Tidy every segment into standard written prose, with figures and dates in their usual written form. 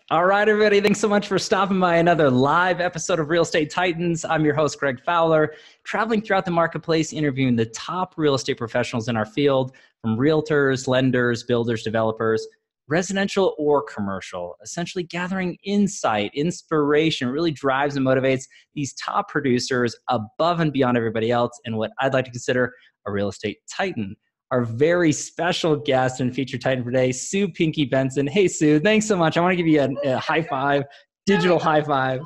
All right, everybody. Thanks so much for stopping by another live episode of Real Estate Titans. I'm your host, Greg Fowler, traveling throughout the marketplace, interviewing the top real estate professionals in our field, from realtors, lenders, builders, developers, residential or commercial, essentially gathering insight, inspiration, really drives and motivates these top producers above and beyond everybody else in what I'd like to consider a real estate titan. Our very special guest and featured titan for today, Sue Pinky Benson. Hey, Sue, thanks so much. I want to give you a high five, digital high five.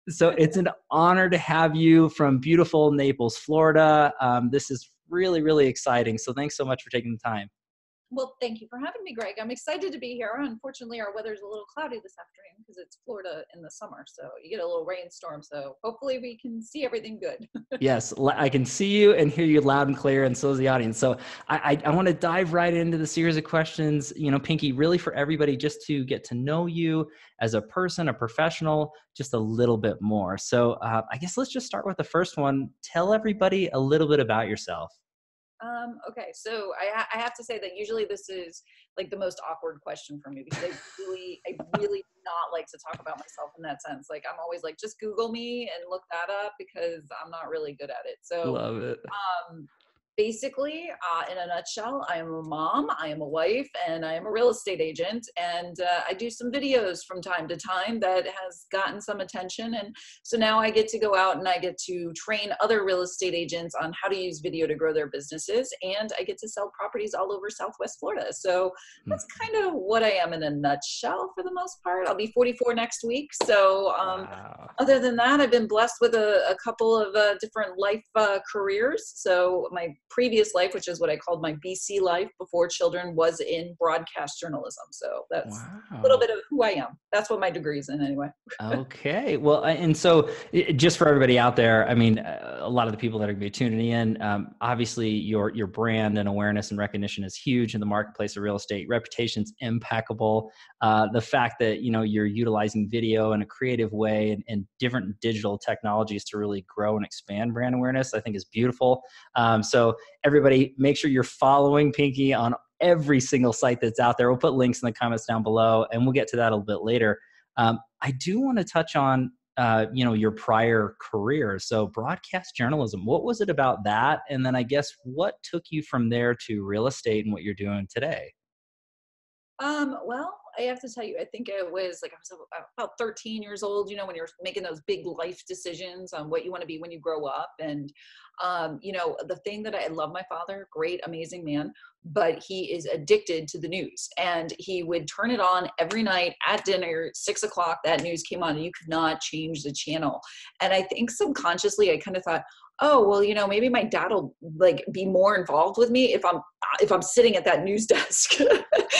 So it's an honor to have you from beautiful Naples, Florida. This is really, really exciting. So thanks so much for taking the time. Well, thank you for having me, Greg. I'm excited to be here. Unfortunately, our weather's a little cloudy this afternoon because it's Florida in the summer. So you get a little rainstorm. So hopefully we can see everything good. Yes, I can see you and hear you loud and clear, and so is the audience. So I want to dive right into the series of questions, Pinky, really for everybody just to get to know you as a person, a professional, just a little bit more. So I guess let's just start with the first one. Tell everybody a little bit about yourself. Okay, so I have to say that usually this is like the most awkward question for me because I really do not like to talk about myself in that sense. Like I'm always like, just Google me and look that up because I'm not really good at it. So Love it. Basically, in a nutshell, I am a mom, I am a wife, and I am a real estate agent. And I do some videos from time to time that has gotten some attention. And so now I get to go out and I get to train other real estate agents on how to use video to grow their businesses. And I get to sell properties all over Southwest Florida. So that's kind of what I am in a nutshell for the most part. I'll be 44 next week. So Wow. Other than that, I've been blessed with a couple of different life careers. So my previous life, which is what I called my BC life before children, was in broadcast journalism. So that's a little bit of who I am. That's what my degree is in anyway. Okay. Well, and so just for everybody out there, I mean, a lot of the people that are going to be tuning in, obviously your brand and awareness and recognition is huge in the marketplace of real estate. Reputation's impeccable. The fact that, you're utilizing video in a creative way and different digital technologies to really grow and expand brand awareness, I think is beautiful. So everybody make sure you're following Pinky on every single site that's out there. We'll put links in the comments down below and we'll get to that a little bit later. I do want to touch on, your prior career. So broadcast journalism, what was it about that? And then I guess what took you from there to real estate and what you're doing today? Well, I have to tell you, I think it was like I was about 13 years old, when you're making those big life decisions on what you want to be when you grow up. And, the thing that I love my father, great, amazing man, but he is addicted to the news and he would turn it on every night at dinner, 6 o'clock, that news came on and you could not change the channel. And I think subconsciously I kind of thought, oh, well, maybe my dad will like be more involved with me if I'm sitting at that news desk.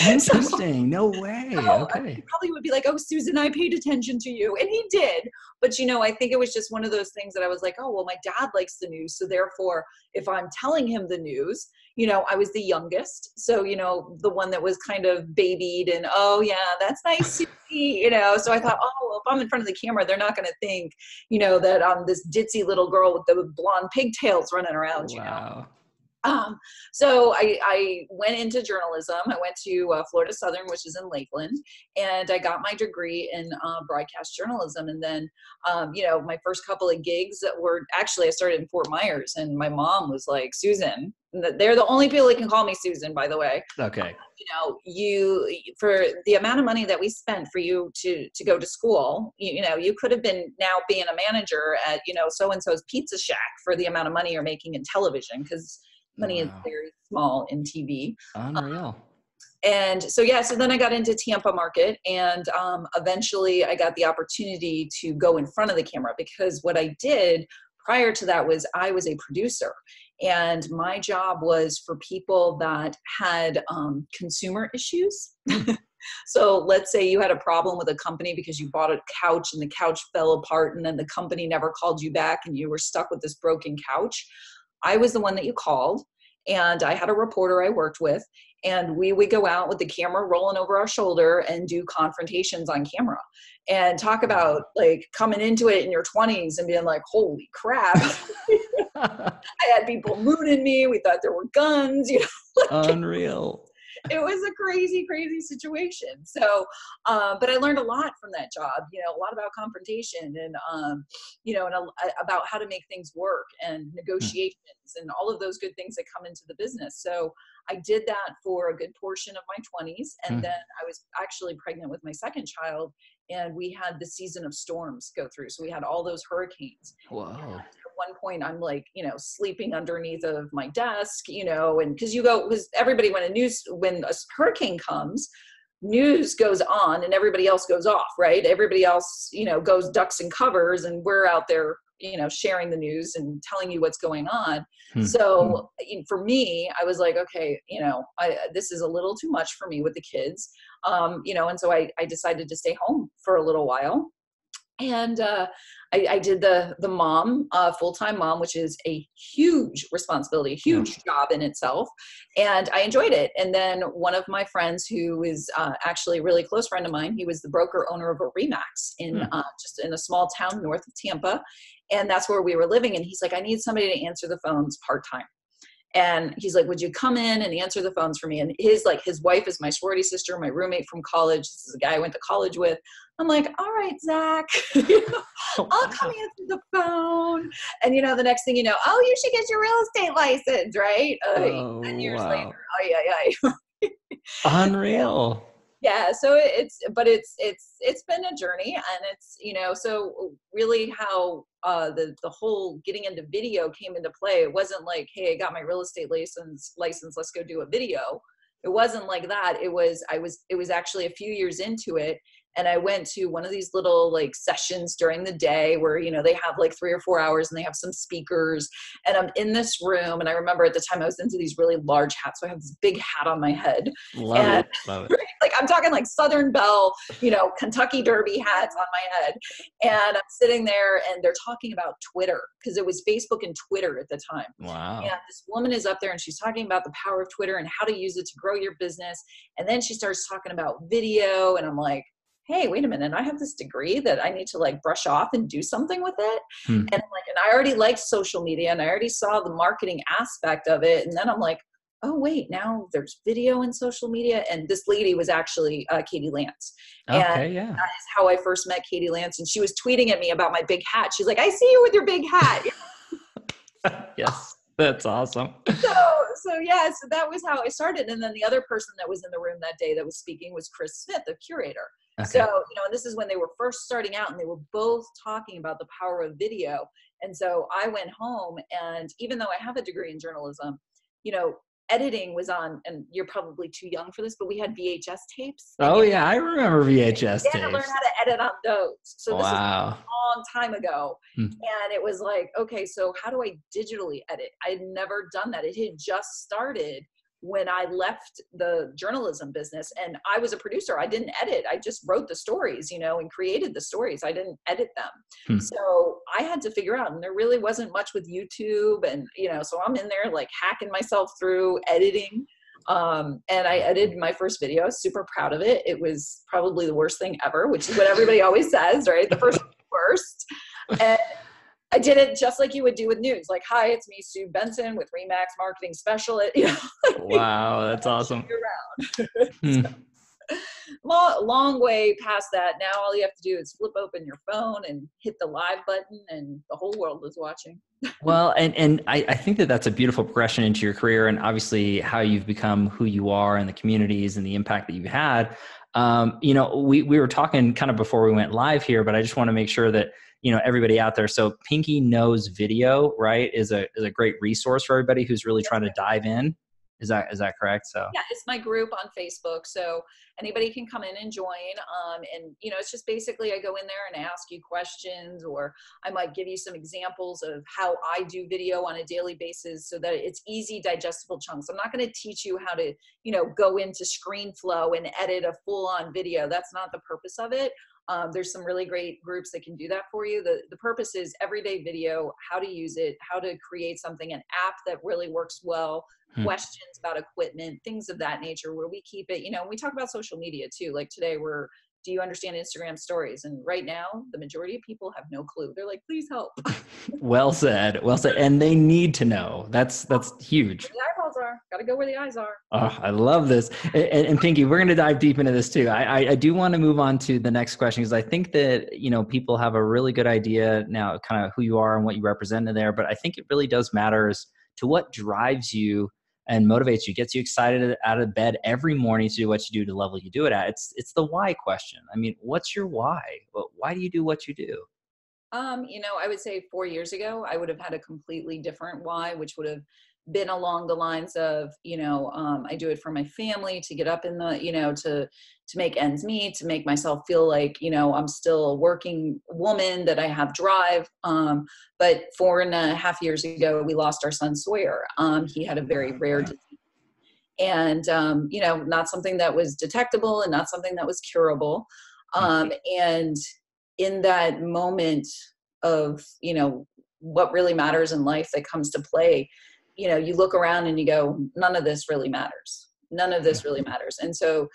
Interesting. No way. Okay. He probably would be like, oh, Susan, I paid attention to you. And he did. But, I think it was just one of those things that I was like, oh, well, my dad likes the news. So therefore, if I'm telling him the news, I was the youngest. So, the one that was kind of babied and, oh, yeah, that's nice to see, So I thought, oh, well, if I'm in front of the camera, they're not going to think, that I'm this ditzy little girl with the blonde pigtails running around, Wow. So I went into journalism. I went to Florida Southern, which is in Lakeland, and I got my degree in broadcast journalism. And then, my first couple of gigs that were actually, I started in Fort Myers, and my mom was like, Susan, they're the only people that can call me Susan, by the way. Okay. You for the amount of money that we spent for you to go to school, you could have been now being a manager at, so-and-so's Pizza Shack for the amount of money you're making in television, because money is very small in TV. Unreal. And so, so then I got into Tampa market and eventually I got the opportunity to go in front of the camera, because what I did prior to that was I was a producer. And my job was for people that had consumer issues. So let's say you had a problem with a company because you bought a couch and the couch fell apart and then the company never called you back and you were stuck with this broken couch. I was the one that you called, and I had a reporter I worked with, and we would go out with the camera rolling over our shoulder and do confrontations on camera and talk about like coming into it in your 20s and being like, holy crap. I had people mooning me. We thought there were guns, Unreal. it was a crazy, crazy situation. So, but I learned a lot from that job, a lot about confrontation and, about how to make things work and negotiations and all of those good things that come into the business. So I did that for a good portion of my 20s. And then I was actually pregnant with my second child, and we had the season of storms go through. So we had all those hurricanes. Whoa. And at one point I'm like, sleeping underneath of my desk, and because everybody, when a hurricane comes, news goes on and everybody else goes off, right? Everybody else, goes ducks and covers, and we're out there, sharing the news and telling you what's going on. So for me, I was like, okay, this is a little too much for me with the kids. And so I decided to stay home for a little while. And I did the mom, full-time mom, which is a huge responsibility, a huge job in itself. And I enjoyed it. And then one of my friends, who is actually a really close friend of mine, he was the broker owner of a Remax in just in a small town north of Tampa. And that's where we were living. And he's like, I need somebody to answer the phones part-time. And he's like, would you come in and answer the phones for me? And his wife is my sorority sister, my roommate from college. This is a guy I went to college with. I'm like, all right, Zach, I'll come answer the phone. And, the next thing you know, oh, you should get your real estate license, right? 10 years later. Oh, yeah. Unreal. Yeah. So it's been a journey, and it's, so really how the whole getting into video came into play. It wasn't like, hey, I got my real estate license, let's go do a video. It wasn't like that. It was actually a few years into it. And I went to one of these little sessions during the day where, they have 3 or 4 hours and they have some speakers, and I'm in this room. And I remember at the time I was into these really large hats. So I have this big hat on my head. Love it. I'm talking Southern Belle, Kentucky Derby hats on my head. And I'm sitting there and they're talking about Twitter, because it was Facebook and Twitter at the time. Wow. And this woman is up there and she's talking about the power of Twitter and how to use it to grow your business. And then she starts talking about video, and I'm like, hey, wait a minute, I have this degree that I need to brush off and do something with it. And and I already liked social media, and I already saw the marketing aspect of it. And then I'm like, oh, wait, now there's video and social media. And this lady was actually Katie Lance. Okay, yeah. That is how I first met Katie Lance. And she was tweeting at me about my big hat. She's like, I see you with your big hat. Yes, that's awesome. So that was how I started. And then the other person that was in the room that day that was speaking was Chris Smith, the curator. Okay. So, and this is when they were first starting out, and they were both talking about the power of video. And so I went home, and even though I have a degree in journalism, editing was on, and you're probably too young for this, but we had VHS tapes. Oh yeah, I remember VHS tapes. I had to learn how to edit on those. So this is a long time ago. And it was like, okay, so how do I digitally edit? I had never done that. It had just started when I left the journalism business, and I was a producer. I didn't edit. I just wrote the stories, and created the stories. I didn't edit them. So I had to figure out, and there really wasn't much with YouTube. And, so I'm in there hacking myself through editing. And I edited my first video. I was super proud of it. It was probably the worst thing ever, which is what everybody always says, right? The first worst. And I did it just like you would do with news. Hi, it's me, Sue Benson with Remax Marketing Specialist. Wow, that's awesome. Around. Long way past that. Now all you have to do is flip open your phone and hit the live button, and the whole world is watching. Well, and I think that that's a beautiful progression into your career, and obviously how you've become who you are and the communities and the impact that you've had. We were talking kind of before we went live here, but I just want to make sure that everybody out there. So Pinky Knows Video, right, is a great resource for everybody who's really trying to dive in. Is that correct? So yeah, it's my group on Facebook. So anybody can come in and join. And it's just basically I go in there and ask you questions, or I might give you some examples of how I do video on a daily basis so that it's easy, digestible chunks. I'm not going to teach you how to, go into ScreenFlow and edit a full-on video. That's not the purpose of it. There's some really great groups that can do that for you. The purpose is everyday video, how to use it, how to create something, an app that really works well, questions about equipment, things of that nature, where we keep it, we talk about social media too. Like today we're, do you understand Instagram stories? And right now, the majority of people have no clue. They're like, please help. Well said. Well said. And they need to know. That's huge. Where the eyeballs are. Got to go where the eyes are. Oh, I love this. And Pinky, we're going to dive deep into this too. I do want to move on to the next question because I think that, people have a really good idea now, kind of who you are and what you represent in there. But I think it really does matter as to what drives you and motivates you, gets you excited out of bed every morning to do what you do to the level you do it at. It's the why question. I mean, what's your why? Why do you do what you do? I would say 4 years ago, I would have had a completely different why, which would have been along the lines of, I do it for my family to get up in the, to make ends meet, to make myself feel like, I'm still a working woman, that I have drive. But 4.5 years ago, we lost our son Sawyer. He had a very rare disease. And, not something that was detectable and not something that was curable. And in that moment of, what really matters in life that comes to play, you look around and you go, none of this really matters. None of this really matters. And so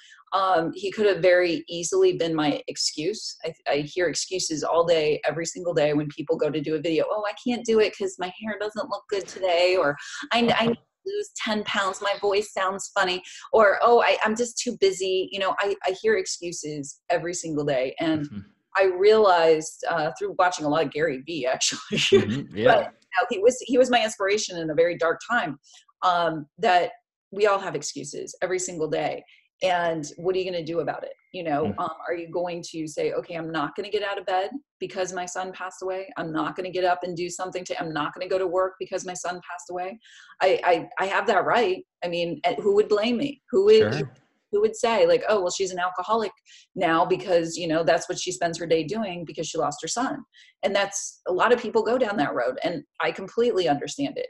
he could have very easily been my excuse. I hear excuses all day, every single day when people go to do a video. Oh, I can't do it because my hair doesn't look good today. Or I need to lose 10 pounds. My voice sounds funny. Or, oh, I'm just too busy. I hear excuses every single day. And I realized through watching a lot of Gary Vee, actually, Yeah. but he was my inspiration in a very dark time, that we all have excuses every single day. And what are you going to do about it? Are you going to say, okay, I'm not going to get out of bed because my son passed away. I'm not going to get up and do something I'm not going to go to work because my son passed away. I have that right. I mean, who would blame me? Who would say like, oh, well, she's an alcoholic now because, that's what she spends her day doing because she lost her son. And that's, a lot of people go down that road, and I completely understand it.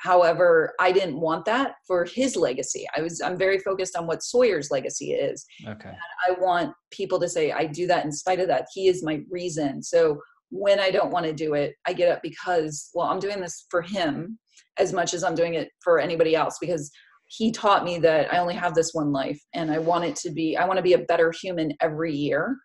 However, I didn't want that for his legacy. I'm very focused on what Sawyer's legacy is. Okay. And I want people to say, I do that in spite of that. He is my reason. So when I don't want to do it, I get up because, well, I'm doing this for him as much as I'm doing it for anybody else, because he taught me that I only have this one life, and I want to be a better human every year.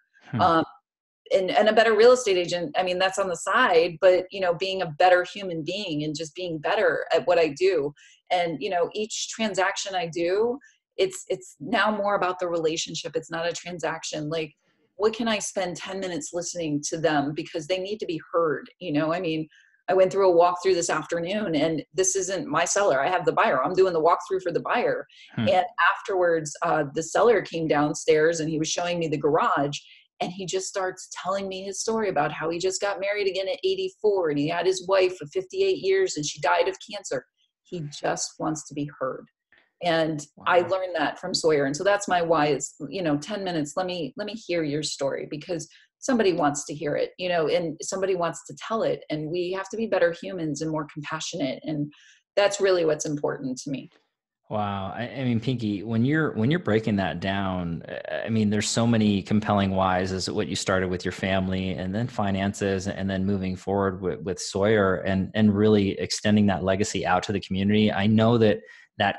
And a better real estate agent. I mean, that's on the side, but, being a better human being and just being better at what I do. And, each transaction I do, it's now more about the relationship. It's not a transaction. Like, what can I spend 10 minutes listening to them because they need to be heard? I mean, I went through a walkthrough this afternoon, and this isn't my seller. I have the buyer. I'm doing the walkthrough for the buyer. And afterwards, the seller came downstairs and he was showing me the garage. And he just starts telling me his story about how he just got married again at 84, and he had his wife for 58 years and she died of cancer. He just wants to be heard. And I learned that from Sawyer. And so that's my why is, 10 minutes. Let me hear your story, because somebody wants to hear it, and somebody wants to tell it. And we have to be better humans and more compassionate. And that's really what's important to me. Wow. I mean, Pinky, when you're breaking that down, I mean, there's so many compelling whys as what you started with your family, and then finances, and then moving forward with Sawyer, and really extending that legacy out to the community. I know that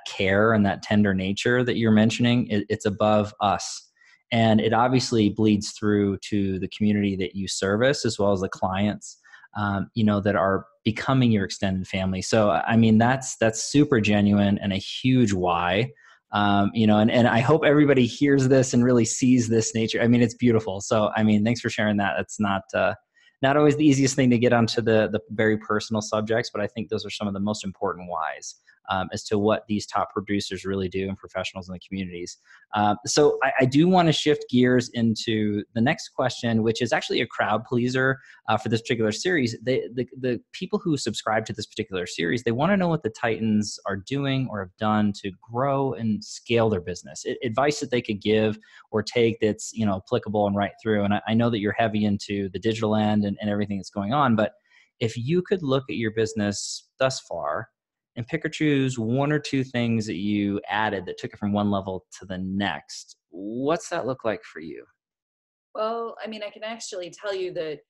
care and that tender nature that you're mentioning, it's above us. And it obviously bleeds through to the community that you service, as well as the clients, that are becoming your extended family. So, I mean, that's super genuine and a huge why, and I hope everybody hears this and really sees this nature. I mean, it's beautiful. So, I mean, thanks for sharing that. It's not always the easiest thing to get onto the very personal subjects, but I think those are some of the most important whys as to what these top producers really do and professionals in the communities. So I do want to shift gears into the next question, which is actually a crowd pleaser for this particular series. The people who subscribe to this particular series, they want to know what the Titans are doing or have done to grow and scale their business. Advice that they could give or take that's applicable and right through. And I know that you're heavy into the digital end and everything that's going on, but if you could look at your business thus far and pick or choose one or two things that you added that took it from one level to the next, what's that look like for you? Well, I mean, I can actually tell you that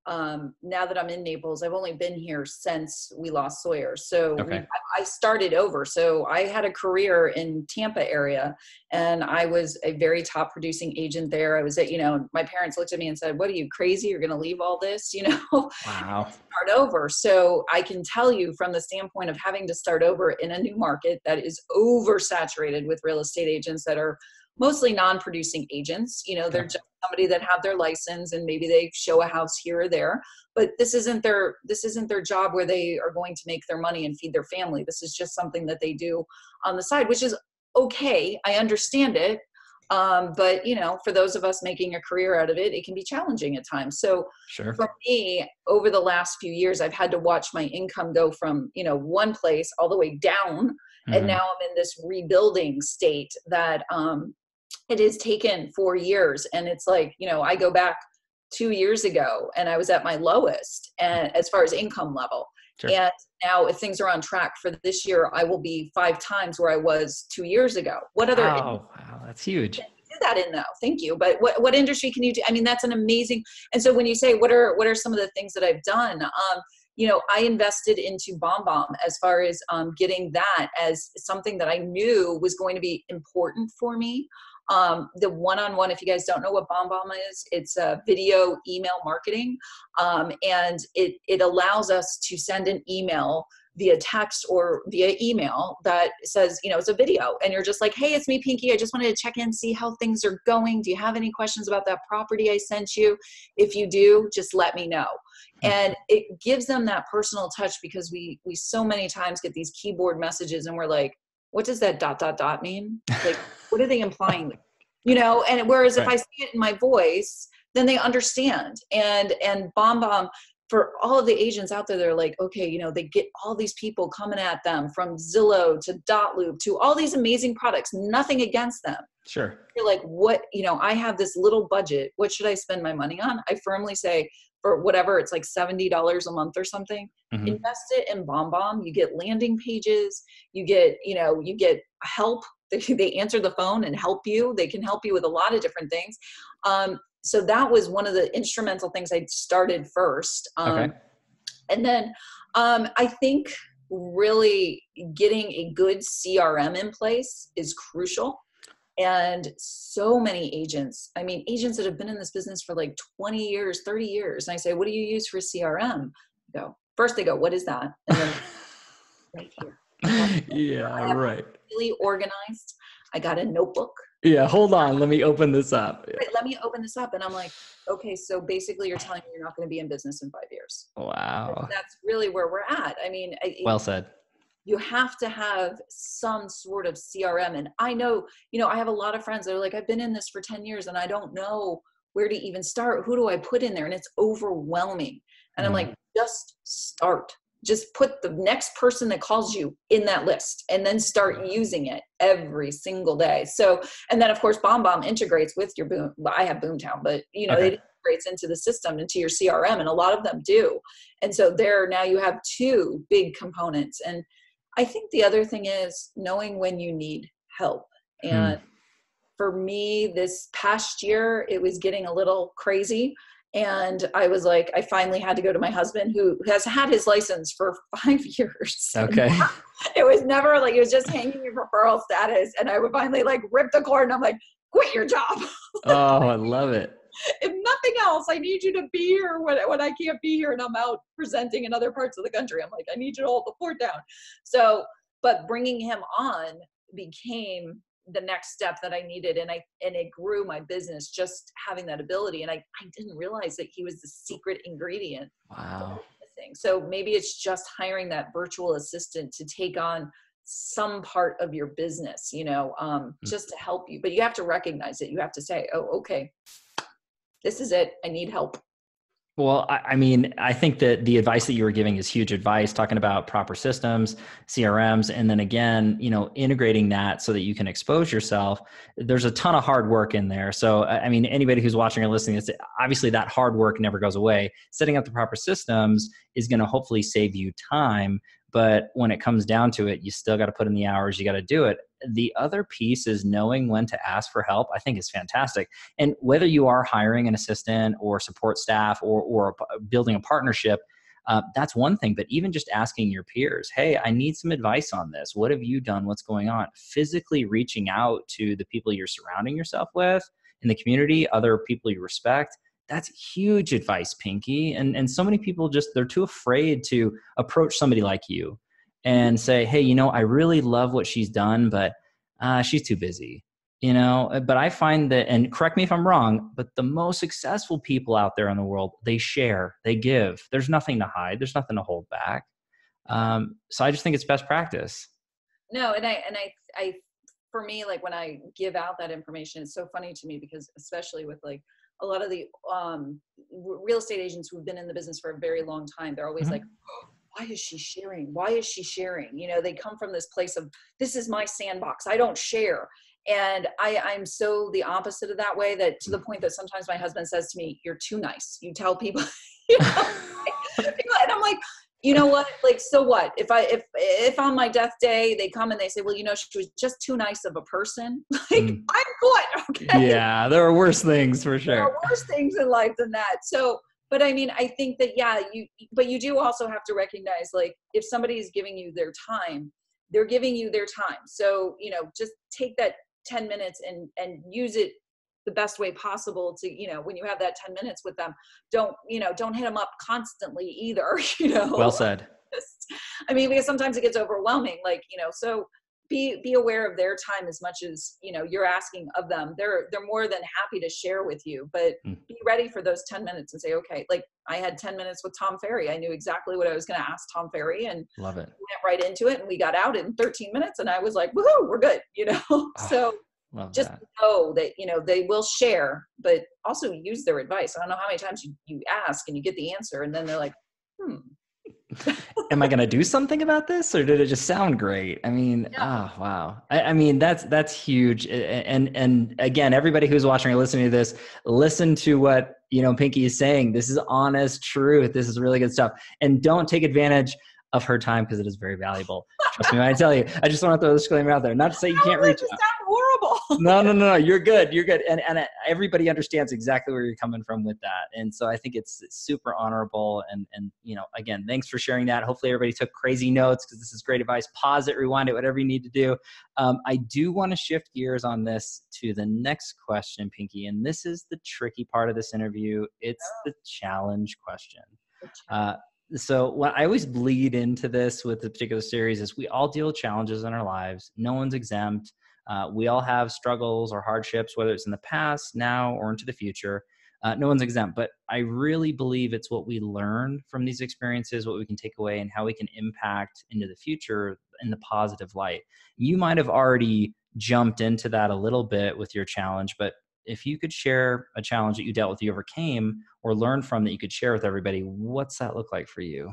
now that I'm in Naples, I've only been here since we lost Sawyer. So Okay. I started over. So I had a career in Tampa area, and I was a very top producing agent there. I was at, my parents looked at me and said, "What are you, crazy? You're going to leave all this, Wow. start over." So I can tell you from the standpoint of having to start over in a new market that is oversaturated with real estate agents that are mostly non-producing agents. They're just somebody that have their license and maybe they show a house here or there, but this isn't their job where they are going to make their money and feed their family. This is just something that they do on the side, which is okay. I understand it. But for those of us making a career out of it, it can be challenging at times. So Sure. for me, over the last few years, I've had to watch my income go from, one place all the way down. And now I'm in this rebuilding state that, it has taken 4 years. And it's like, I go back 2 years ago and I was at my lowest, and as far as income level. Sure. And now if things are on track for this year, I will be 5 times where I was 2 years ago. What other Wow, that's huge. do that in though? Thank you. But what industry can you do? I mean, that's an amazing. And so when you say, what are some of the things that I've done? I invested into BombBomb as far as getting that as something that I knew was going to be important for me. The one-on-one, if you guys don't know what BombBomb is, it's a video email marketing. And it allows us to send an email via text or via email that says, it's a video, and you're just like, "Hey, it's me, Pinky. I just wanted to check in, see how things are going. Do you have any questions about that property I sent you? If you do, just let me know." And it gives them that personal touch, because we so many times get these keyboard messages and we're like, "What does that ... mean? Like, what are they implying?" And whereas if I see it in my voice, then they understand. And BombBomb, for all of the agents out there, they're like, okay, they get all these people coming at them from Zillow to Dotloop to all these amazing products, nothing against them. Sure. You're like, what, I have this little budget. What should I spend my money on? I firmly say, for whatever, it's like $70 a month or something. Invest it in BombBomb. You get landing pages. You get help. They answer the phone and help you. They can help you with a lot of different things. So that was one of the instrumental things I started first. Okay. And then I think really getting a good CRM in place is crucial. And so many agents that have been in this business for like 20 years, 30 years. And I say, "What do you use for CRM?" First they go, "What is that?" And then right here. Yeah, right. Really organized. I got a notebook. Yeah, hold on. Let me open this up. Right, let me open this up. And I'm like, okay, so basically you're telling me you're not going to be in business in 5 years. Wow. That's really where we're at. I mean, Well said. You have to have some sort of CRM. And I know, I have a lot of friends that are like, "I've been in this for 10 years and I don't know where to even start. Who do I put in there?" And it's overwhelming. And I'm like, just start. Just put the next person that calls you in that list and then start using it every single day. So, and then of course, BombBomb integrates with your Boom. Well, I have Boomtown, but it integrates into the system, into your CRM, and a lot of them do. And so now you have 2 big components. And I think the other thing is knowing when you need help. And for me, this past year, it was getting a little crazy. And I was like, I finally had to go to my husband, who has had his license for 5 years. Okay. It was never like, it was just hanging in referral status. And I would finally like rip the cord and I'm like, "Quit your job." Oh, I love it. If nothing else, I need you to be here when I can't be here and I'm out presenting in other parts of the country. I'm like, I need you to hold the fort down. So, but bringing him on became the next step that I needed. And it grew my business, just having that ability. And I didn't realize that he was the secret ingredient. Wow. So maybe it's just hiring that virtual assistant to take on some part of your business, just to help you. But you have to recognize it. You have to say, "Oh, okay, this is it. I need help." Well, I think that the advice that you were giving is huge advice, talking about proper systems, CRMs, and then again, integrating that so that you can expose yourself. There's a ton of hard work in there. So, anybody who's watching or listening, it's obviously that hard work never goes away. Setting up the proper systems is going to hopefully save you time. But when it comes down to it, you still got to put in the hours, you got to do it. The other piece is knowing when to ask for help, I think is fantastic. And whether you are hiring an assistant or support staff or building a partnership, that's one thing. But even just asking your peers, hey, I need some advice on this. What have you done? What's going on? Physically reaching out to the people you're surrounding yourself with in the community, other people you respect. That's huge advice, Pinky. And so many people they're too afraid to approach somebody like you and say, hey, I really love what she's done, but she's too busy. But I find that, and correct me if I'm wrong, but the most successful people out there in the world, they share, they give. There's nothing to hide. There's nothing to hold back. So I just think it's best practice. No, and I, for me, like when I give out that information, it's so funny to me because especially with like a lot of the real estate agents who've been in the business for a very long time, they're always like, oh, why is she sharing? Why is she sharing? They come from this place of, this is my sandbox, I don't share. And I'm so the opposite of that way, that to the point that sometimes my husband says to me, you're too nice. You tell people, and I'm like, you know what? Like, so what? If on my death day, they come and they say, well, she was just too nice of a person. Like, I'm good. Okay. Yeah. There are worse things for sure. There are worse things in life than that. So, but I mean, I think that, but you do also have to recognize, like, if somebody is giving you their time, they're giving you their time. So, just take that 10 minutes and use it the best way possible to, when you have that 10 minutes with them, don't hit them up constantly either, Well said. Because sometimes it gets overwhelming, like, so be aware of their time as much as, you're asking of them. They're more than happy to share with you, but be ready for those 10 minutes and say, okay, like I had 10 minutes with Tom Ferry. I knew exactly what I was going to ask Tom Ferry, and love it. Went right into it, and we got out in 13 minutes and I was like, woohoo, we're good, So just know that, they will share, but also use their advice. I don't know how many times you ask and you get the answer and then they're like, am I going to do something about this, or did it just sound great? I mean, oh, wow. I mean, that's huge. And again, everybody who's watching or listening to this, listen to what, Pinky is saying. This is honest truth. This is really good stuff. And don't take advantage of her time, because it is very valuable. Trust me when I tell you. I just want to throw a disclaimer out there. Not to say you can't reach out. Horrible. No. You're good. You're good. And everybody understands exactly where you're coming from with that. And so I think it's super honorable. And again, thanks for sharing that. Hopefully everybody took crazy notes, because this is great advice. Pause it, rewind it, whatever you need to do. I do want to shift gears on this to the next question, Pinky. And this is the tricky part of this interview. It's the challenge question. So what I always bleed into this with the particular series is we all deal with challenges in our lives. No one's exempt. We all have struggles or hardships, whether it's in the past, now, or into the future. No one's exempt, but I really believe it's what we learn from these experiences, what we can take away, and how we can impact into the future in the positive light. You might have already jumped into that a little bit with your challenge, but if you could share a challenge that you dealt with, you overcame, or learned from, that you could share with everybody, what's that look like for you?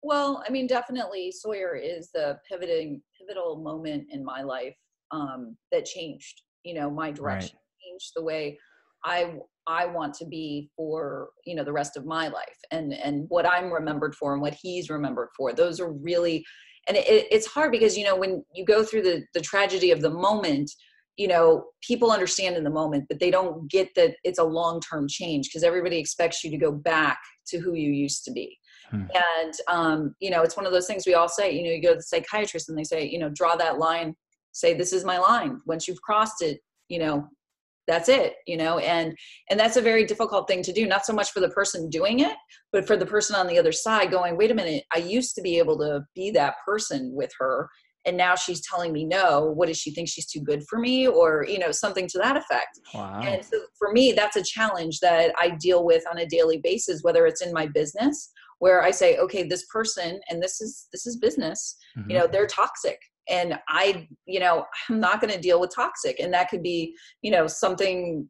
Well, I mean, definitely Sawyer is the pivotal moment in my life that changed, my direction, changed the way I want to be for, the rest of my life, and what I'm remembered for and what he's remembered for. Those are really, and it's hard because, when you go through the tragedy of the moment, people understand in the moment, but they don't get that it's a long-term change, because everybody expects you to go back to who you used to be. And, it's one of those things we all say, you go to the psychiatrist and they say, draw that line, say, this is my line. Once you've crossed it, that's it, and that's a very difficult thing to do, not so much for the person doing it, but for the person on the other side going, wait a minute, I used to be able to be that person with her, and now she's telling me no. What does she think? She's too good for me, or, something to that effect. Wow. And so for me, that's a challenge that I deal with on a daily basis, whether it's in my business, where I say, okay, this person, and this is business, they're toxic. And I'm not going to deal with toxic. And that could be, something,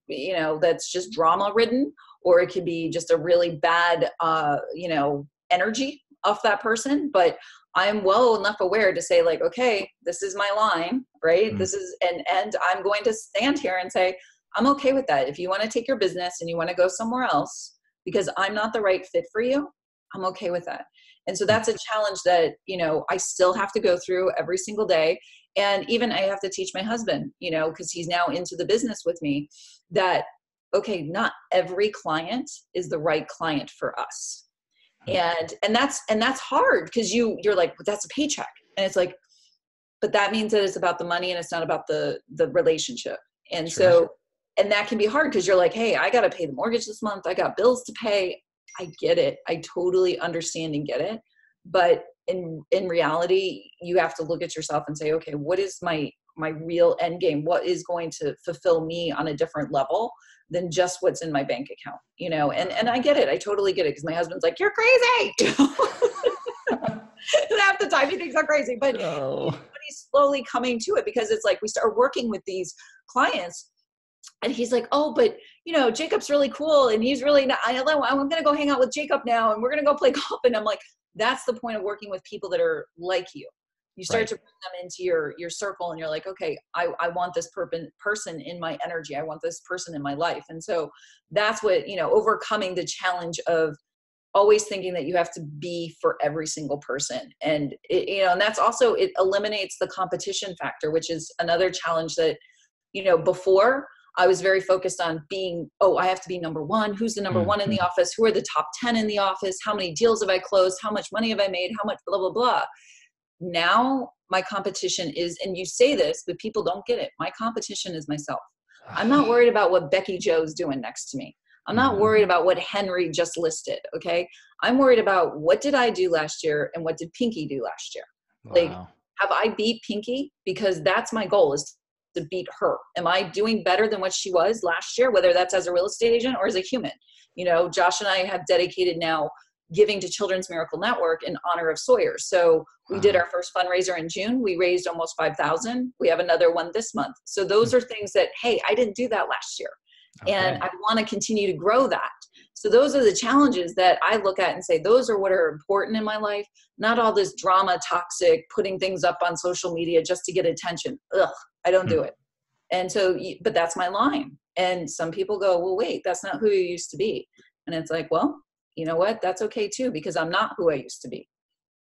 that's just drama ridden, or it could be just a really bad, energy of that person. But I'm well enough aware to say, like, okay, this is my line, right? This is, and I'm going to stand here and say, I'm okay with that. If you want to take your business and you want to go somewhere else because I'm not the right fit for you, I'm okay with that. And so that's a challenge that, I still have to go through every single day. And even I have to teach my husband, because he's now into the business with me, that, okay, not every client is the right client for us. And that's hard, because you're like, well, that's a paycheck. And it's like, but that means that it's about the money and it's not about the relationship. And Sure. so, and that can be hard, because you're like, hey, I got to pay the mortgage this month. I got bills to pay. I get it. I totally understand and get it. But in reality, you have to look at yourself and say, okay, what is my real end game? What is going to fulfill me on a different level than just what's in my bank account? And I get it. I totally get it. Because my husband's like, you're crazy. Half the time he thinks I'm crazy, but he's slowly coming to it, because it's like we start working with these clients and he's like, oh, but Jacob's really cool. And he's really not, I'm going to go hang out with Jacob now. And we're going to go play golf. And I'm like, that's the point of working with people that are like you. You start to bring them into your circle, and you're like, okay, I want this person in my energy. I want this person in my life. And so that's what, overcoming the challenge of always thinking that you have to be for every single person. And and that's also, it eliminates the competition factor, which is another challenge that, before I was very focused on being, I have to be number one. Who's the number one in the office? Who are the top 10 in the office? How many deals have I closed? How much money have I made? How much blah, blah, blah. Now my competition is, and you say this, but people don't get it. My competition is myself. I'm not worried about what Becky Joe's doing next to me. I'm not worried about what Henry just listed. Okay. I'm worried about, what did I do last year and what did Pinky do last year? Wow. Like, have I beat Pinky? Because that's my goal, is to beat her. Am I doing better than what she was last year, whether that's as a real estate agent or as a human? Josh and I have dedicated now giving to Children's Miracle Network in honor of Sawyer. So we did our first fundraiser in June. We raised almost 5,000. We have another one this month. So those are things that, hey, I didn't do that last year. Okay. And I want to continue to grow that. So those are the challenges that I look at and say, those are what are important in my life, not all this drama, toxic, putting things up on social media just to get attention. Ugh, I don't do it. And so, but that's my line. And some people go, well, wait, that's not who you used to be. And it's like, well, you know what? That's okay too, because I'm not who I used to be.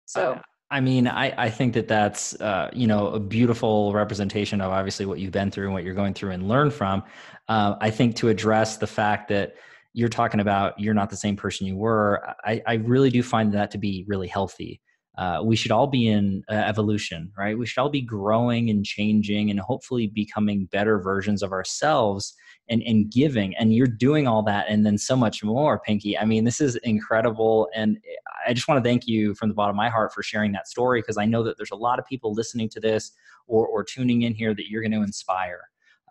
So, I think that that's, a beautiful representation of obviously what you've been through and what you're going through and learn from. I think to address the fact that you're talking about, you're not the same person you were, I really do find that to be really healthy. We should all be in evolution, right? We should all be growing and changing and hopefully becoming better versions of ourselves and giving. And you're doing all that and then so much more, Pinky. I mean, this is incredible. And I just want to thank you from the bottom of my heart for sharing that story, because I know that there's a lot of people listening to this or tuning in here that you're going to inspire.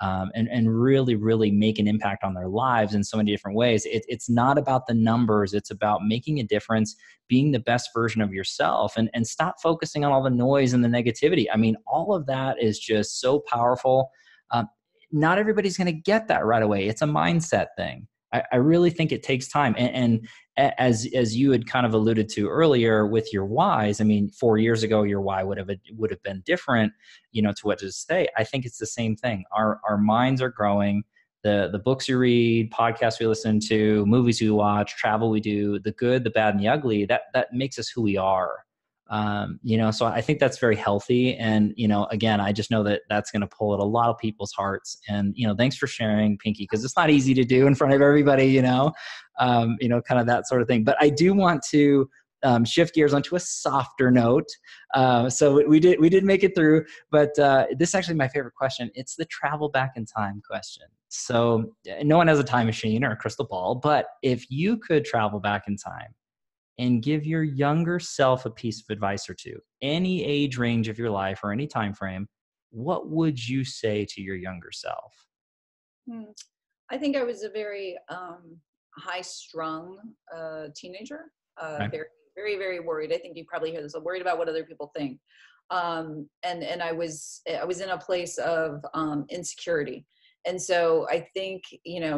And really, really make an impact on their lives in so many different ways. It's not about the numbers. It's about making a difference, being the best version of yourself, and stop focusing on all the noise and the negativity. I mean, all of that is just so powerful. Not everybody's going to get that right away. It's a mindset thing. I really think it takes time. And as you had kind of alluded to earlier with your whys, I mean, 4 years ago, your why would have been different, to what to say. I think it's the same thing. Our minds are growing. The books you read, podcasts we listen to, movies we watch, travel we do, the good, the bad, and the ugly, that makes us who we are. So I think that's very healthy. And, again, I just know that that's going to pull at a lot of people's hearts. And, thanks for sharing, Pinky, because it's not easy to do in front of everybody, kind of that sort of thing. But I do want to shift gears onto a softer note. So we did make it through, but this is actually my favorite question. It's the travel back in time question. So no one has a time machine or a crystal ball, but if you could travel back in time and give your younger self a piece of advice or two, any age range of your life or any time frame, what would you say to your younger self? I think I was a very high-strung teenager, Right. very, very, very worried. I think you probably hear this. I'm worried about what other people think, and I was in a place of insecurity, and so I think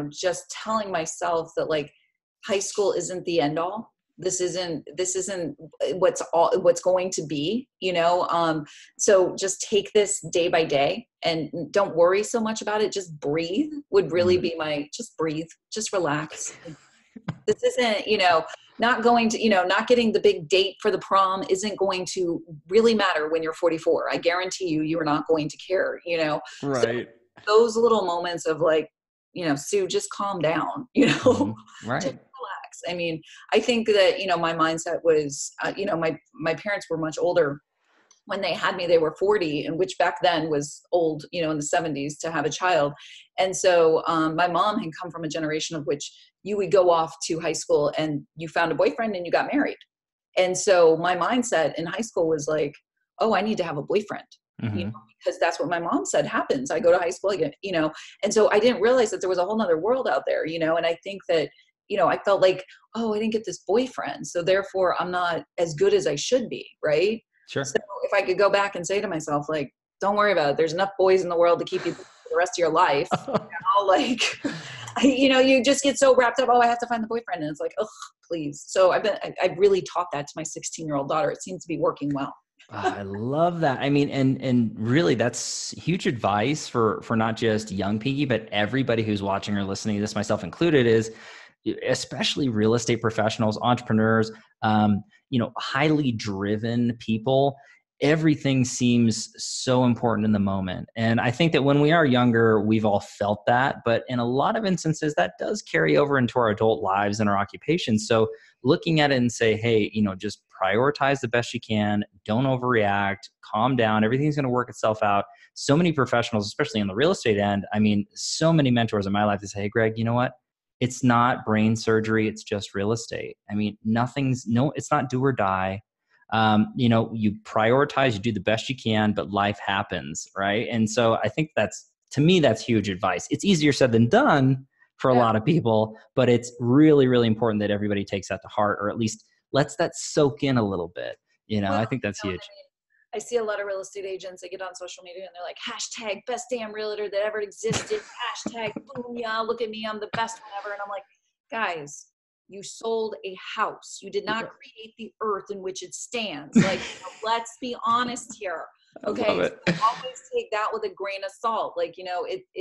just telling myself that, like, high school isn't the end all. This isn't what's going to be, so just take this day by day and don't worry so much about it. Just breathe would really be just breathe, just relax. This isn't, not going to, not getting the big date for the prom isn't going to really matter when you're 44. I guarantee you are not going to care, Right. So those little moments of like, Sue, just calm down, Right. just relax. I mean, I think that, my mindset was, my parents were much older. When they had me, they were 40, and which back then was old, in the 70s to have a child. And so my mom had come from a generation of which you would go off to high school and you found a boyfriend and you got married. And so my mindset in high school was like, oh, I need to have a boyfriend, because that's what my mom said happens. I go to high school, and so I didn't realize that there was a whole nother world out there, and I think that, I felt like, oh, I didn't get this boyfriend, so therefore I'm not as good as I should be. Right. Sure. So if I could go back and say to myself, like, don't worry about it. There's enough boys in the world to keep you for the rest of your life. You just get so wrapped up. Oh, I have to find the boyfriend. And it's like, oh, please. So I've really taught that to my 16-year-old daughter. It seems to be working well. I love that. I mean, and really that's huge advice for not just young Pinky, but everybody who's watching or listening, this myself included, is especially real estate professionals, entrepreneurs, highly driven people. Everything seems so important in the moment. And I think that when we are younger, we've all felt that, but in a lot of instances that does carry over into our adult lives and our occupations. So looking at it and say, hey, just prioritize the best you can. Don't overreact, calm down. Everything's going to work itself out. So many professionals, especially in the real estate end, I mean, so many mentors in my life that say, hey, Greg, you know what? It's not brain surgery. It's just real estate. I mean, it's not do or die. You prioritize, you do the best you can, but life happens. Right. And so I think to me, that's huge advice. It's easier said than done for a lot of people, but it's really, really important that everybody takes that to heart, or at least lets that soak in a little bit. I think that's huge. I see a lot of real estate agents, they get on social media and they're like, hashtag best damn realtor that ever existed. Hashtag boom, yeah, look at me, I'm the best one ever. And I'm like, guys, you sold a house. You did not create the earth in which it stands. Like, let's be honest here. Okay. So always take that with a grain of salt. Like, it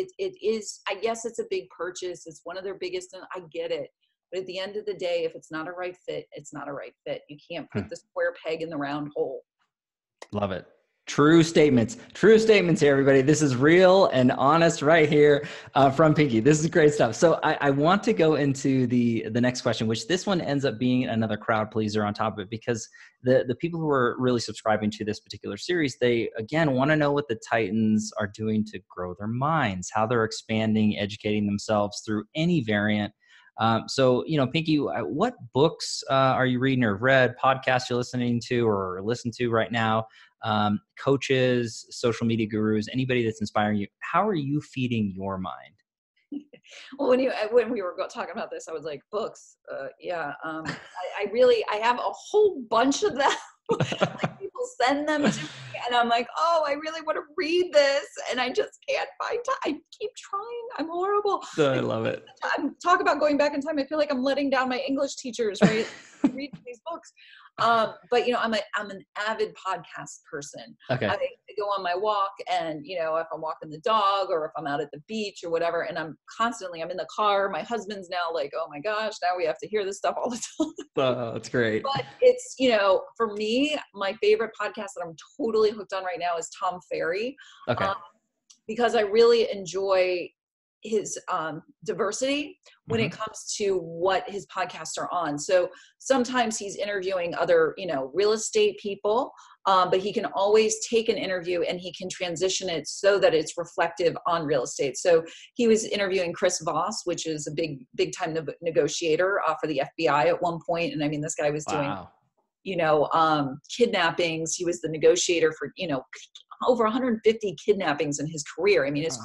is, I guess it's a big purchase. It's one of their biggest, and I get it. But at the end of the day, if it's not a right fit, it's not a right fit. You can't put the square peg in the round hole. Love it. True statements here, everybody. This is real and honest right here from Pinky. This is great stuff. So I want to go into the next question, which this one ends up being another crowd pleaser on top of it, because the people who are really subscribing to this particular series, they, again, want to know what the Titans are doing to grow their minds, how they're expanding, educating themselves through any variant. So, Pinky, what books are you reading or read, podcasts you're listening to or listen to right now? Coaches, social media gurus, anybody that's inspiring you. How are you feeding your mind? Well, when we were talking about this, I was like, books. I have a whole bunch of them. Like, people send them to me and I'm like, oh, I really want to read this. And I just can't find time. I keep trying. I'm horrible. I love it. Talk about going back in time. I feel like I'm letting down my English teachers, right? Read these books. But I'm an avid podcast person. Okay. I go on my walk, and if I'm walking the dog or if I'm out at the beach or whatever, and I'm in the car. My husband's now like, oh my gosh, now we have to hear this stuff all the time. Oh, that's great. But it's, for me, my favorite podcast that I'm totally hooked on right now is Tom Ferry. Okay. Because I really enjoy his diversity when it comes to what his podcasts are on. So sometimes he's interviewing other, real estate people, but he can always take an interview and he can transition it so that it's reflective on real estate. So he was interviewing Chris Voss, which is a big time negotiator for the FBI at one point. And I mean, this guy was doing, kidnappings. He was the negotiator for, over 150 kidnappings in his career. I mean, it's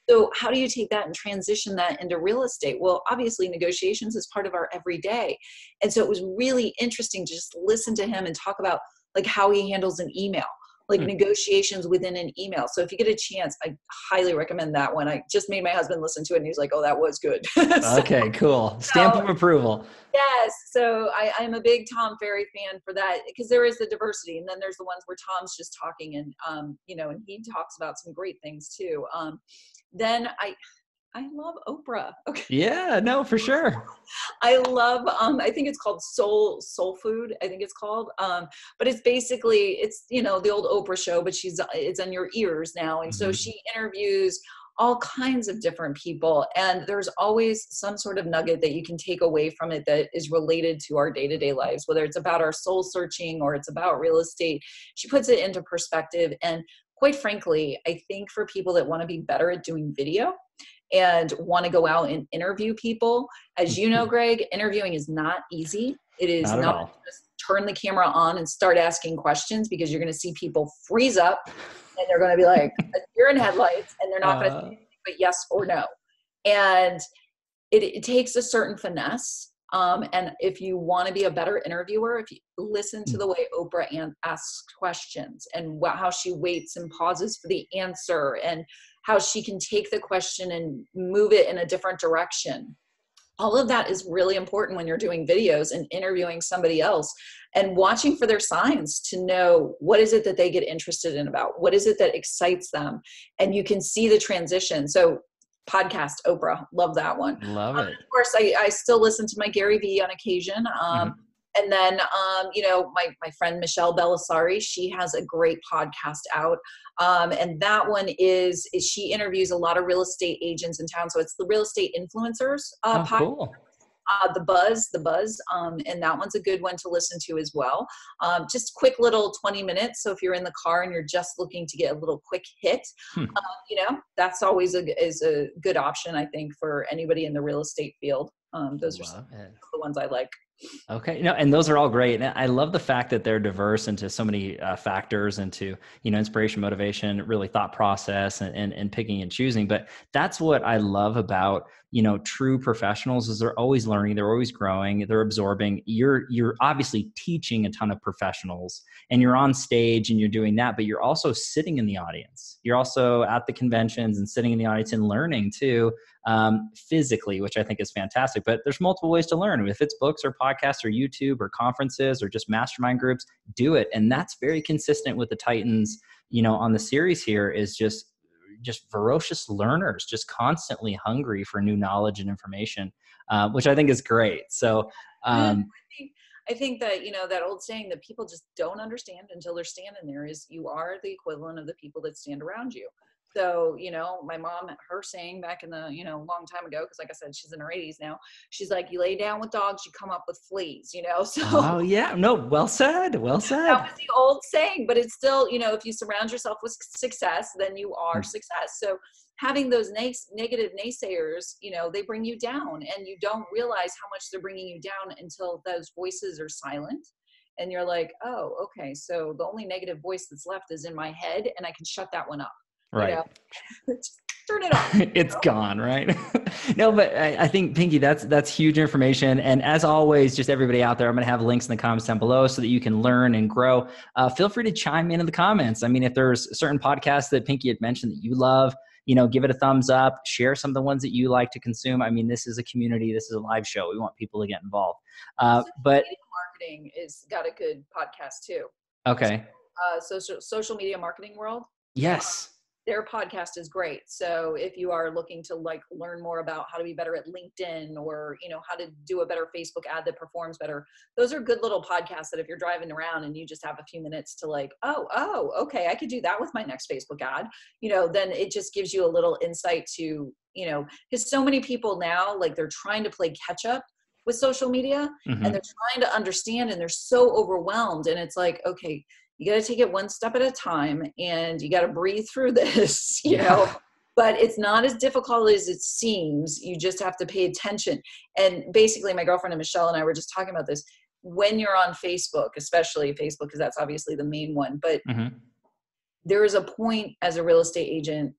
So how do you take that and transition that into real estate? Well, obviously negotiations is part of our everyday. And so it was really interesting to just listen to him and talk about like how he handles an email, like negotiations within an email. So if you get a chance, I highly recommend that one. I just made my husband listen to it and he was like, oh, that was good. Okay, cool. Stamp of approval. Yes. So I'm a big Tom Ferry fan for that, because there is the diversity. And then there's the ones where Tom's just talking and, and he talks about some great things too. Then I love Oprah. Okay. Yeah, no, for sure. I love, I think it's called Soul Food. I think it's called, but it's basically, it's, you know, the old Oprah show, but it's on your ears now. And so she interviews all kinds of different people. And there's always some sort of nugget that you can take away from it that is related to our day-to-day lives, whether it's about our soul searching or it's about real estate. She puts it into perspective. And quite frankly, I think for people that want to be better at doing video and want to go out and interview people, as you know, Greg, interviewing is not easy. It is Not at not all. just turn the camera on and start asking questions, because you're going to see people freeze up and they're going to be like a deer in headlights, and they're not going to say anything but yes or no. And it takes a certain finesse. And if you want to be a better interviewer, if you listen to the way Oprah asks questions and how she waits and pauses for the answer, and how she can take the question and move it in a different direction. All of that is really important when you're doing videos and interviewing somebody else, and watching for their signs to know what is it that they get interested in about, what is it that excites them. And you can see the transition. So podcast, Oprah, love that one. Love it. Of course, I still listen to my Gary Vee on occasion. And then, you know, my friend Michelle Belisari, she has a great podcast out. And that one is she interviews a lot of real estate agents in town. So it's the Real Estate Influencers podcast. Cool. The Buzz. And that one's a good one to listen to as well. Just quick little 20 minutes. So if you're in the car and you're just looking to get a little quick hit, you know, that's always is a good option, I think, for anybody in the real estate field. Those are the ones I like. Okay. No, and those are all great. And I love the fact that they're diverse into so many factors, into, you know, inspiration, motivation, really thought process, and picking and choosing. But that's what I love about, you know, true professionals, is they're always learning, they're always growing, they're absorbing. You're obviously teaching a ton of professionals, and you're on stage and you're doing that, but you're also sitting in the audience. You're also at the conventions and sitting in the audience and learning too, physically, which I think is fantastic. But there's multiple ways to learn. If it's books or podcasts or YouTube or conferences or just mastermind groups, do it. And that's very consistent with the Titans, you know, on the series here, is just ferocious learners, just constantly hungry for new knowledge and information, which I think is great. So I think that, you know, that old saying that people just don't understand until they're standing there is, you are the equivalent of the people that stand around you. So, you know, my mom, her saying back in the, you know, long time ago, because like I said, she's in her 80s now, she's like, you lay down with dogs, you come up with fleas, you know? So oh yeah, no, well said. that was the old saying, but it's still, you know, if you surround yourself with success, then you are success. So having those negative naysayers, you know, they bring you down, and you don't realize how much they're bringing you down until those voices are silent. And you're like, oh, okay, so the only negative voice that's left is in my head, and I can shut that one up. Right. You know? Turn it off. It's gone, right? No, but I think, Pinky, that's huge information. And as always, just everybody out there, I'm going to have links in the comments down below so that you can learn and grow. Feel free to chime in the comments. I mean, if there's certain podcasts that Pinky had mentioned that you love, you know, give it a thumbs up, share some of the ones that you like to consume. I mean, this is a community, this is a live show. We want people to get involved. But marketing is got a good podcast too. Okay. Social media marketing world. Yes. Their podcast is great. So if you are looking to like learn more about how to be better at LinkedIn, or, you know, how to do a better Facebook ad that performs better, those are good little podcasts that if you're driving around and you just have a few minutes to like, oh, okay, I could do that with my next Facebook ad, you know, then it just gives you a little insight to, you know, because so many people now, like, they're trying to play catch up with social media, and they're trying to understand, and they're so overwhelmed. And it's like, okay, you got to take it one step at a time, and you got to breathe through this, you know, but it's not as difficult as it seems. You just have to pay attention. And basically, my girlfriend and Michelle and I were just talking about this. When you're on Facebook, especially Facebook, because that's obviously the main one, but there is a point as a real estate agent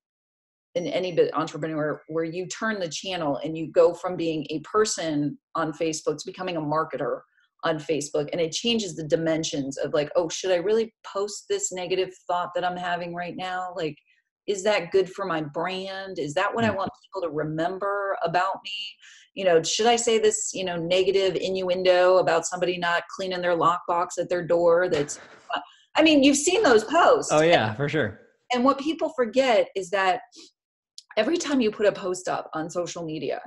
and any entrepreneur where you turn the channel and you go from being a person on Facebook to becoming a marketer on Facebook. And it changes the dimensions of like, oh, should I really post this negative thought that I'm having right now? Like, is that good for my brand? Is that what I want people to remember about me? You know, should I say this, you know, negative innuendo about somebody not cleaning their lockbox at their door? That's, I mean, you've seen those posts. Oh yeah, for sure. And what people forget is that every time you put a post up on social media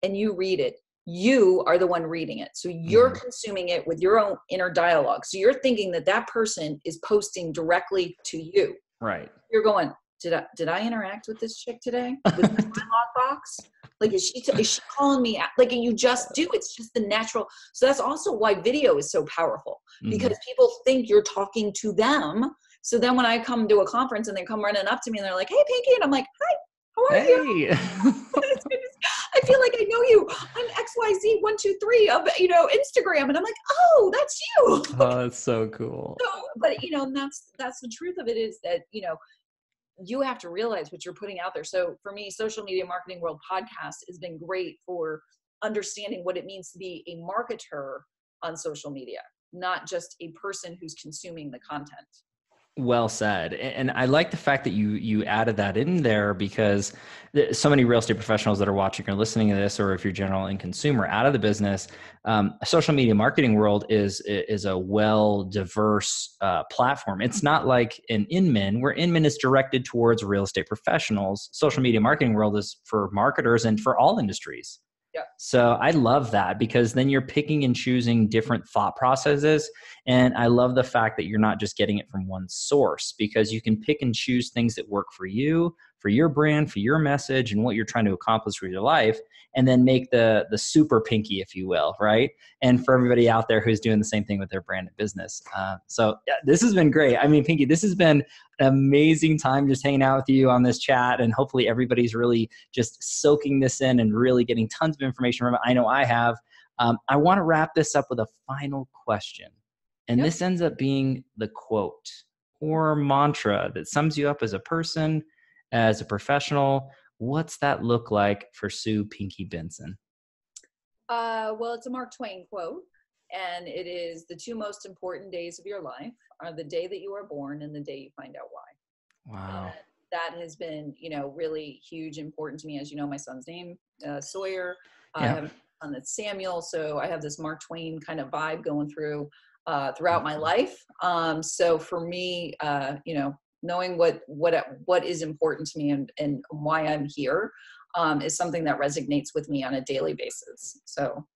and you read it, you are the one reading it. So you're consuming it with your own inner dialogue. So you're thinking that that person is posting directly to you. Right. You're going, did I interact with this chick today? Was this my lockbox? Like, is she calling me out? Like, you just do. It's just the natural. So that's also why video is so powerful, because people think you're talking to them. So then when I come to a conference and they come running up to me and they're like, hey, Pinky. And I'm like, hi, how are you? I feel like I know you. I'm XYZ123 of, Instagram. And I'm like, oh, that's you. Oh, that's so cool. So, but, that's the truth of it, is that, you have to realize what you're putting out there. So for me, Social Media Marketing World podcast has been great for understanding what it means to be a marketer on social media, not just a person who's consuming the content. Well said. And I like the fact that you added that in there, because so many real estate professionals that are watching or listening to this, or if you're general and consumer out of the business, social media marketing world is a well diverse platform. It's not like an Inman, where Inman is directed towards real estate professionals. Social media marketing world is for marketers and for all industries. Yeah. So I love that, because then you're picking and choosing different thought processes. And I love the fact that you're not just getting it from one source, because you can pick and choose things that work for you, for your brand, for your message, and what you're trying to accomplish with your life, and then make the super Pinky, if you will, right? And for everybody out there who's doing the same thing with their brand and business. So yeah, this has been great. I mean, Pinky, this has been an amazing time just hanging out with you on this chat, and hopefully everybody's really just soaking this in and really getting tons of information from it. I know I have. I want to wrap this up with a final question. And this ends up being the quote or mantra that sums you up as a person, as a professional. What's that look like for Sue Pinky Benson? Well, it's a Mark Twain quote, and it is: the two most important days of your life are the day that you are born and the day you find out why. Wow. And that has been, really huge, important to me. As you know, my son's name, Sawyer. I have a son that's Samuel. So I have this Mark Twain kind of vibe going throughout my life. So for me, knowing what is important to me and why I'm here is something that resonates with me on a daily basis. So.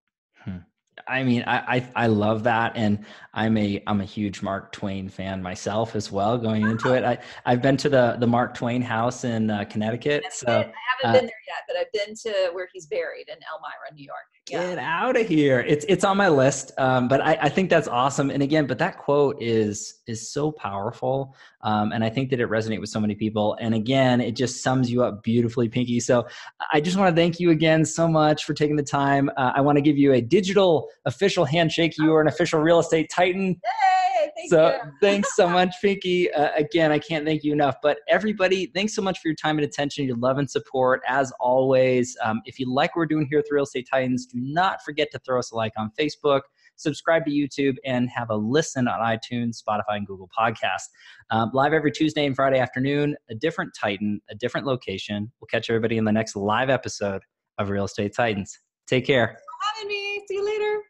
I mean, I love that. And I'm a huge Mark Twain fan myself as well, going into it. I've been to the Mark Twain house in Connecticut. So I haven't been there yet, but I've been to where he's buried in Elmira, New York. Yeah. Get out of here. It's on my list. But I think that's awesome. And again, but that quote is so powerful. And I think that it resonates with so many people. And again, it just sums you up beautifully, Pinky. So I just want to thank you again so much for taking the time. I want to give you a digital official handshake. You are an official real estate titan. Yay, thank you. Thanks so much, Pinky. Again, I can't thank you enough. But everybody, thanks so much for your time and attention, your love and support. As always, if you like what we're doing here at the Real Estate Titans, do not forget to throw us a like on Facebook, subscribe to YouTube, and have a listen on iTunes, Spotify, and Google Podcasts. Live every Tuesday and Friday afternoon, a different Titan, a different location. We'll catch everybody in the next live episode of Real Estate Titans. Take care. Thanks for having me. See you later.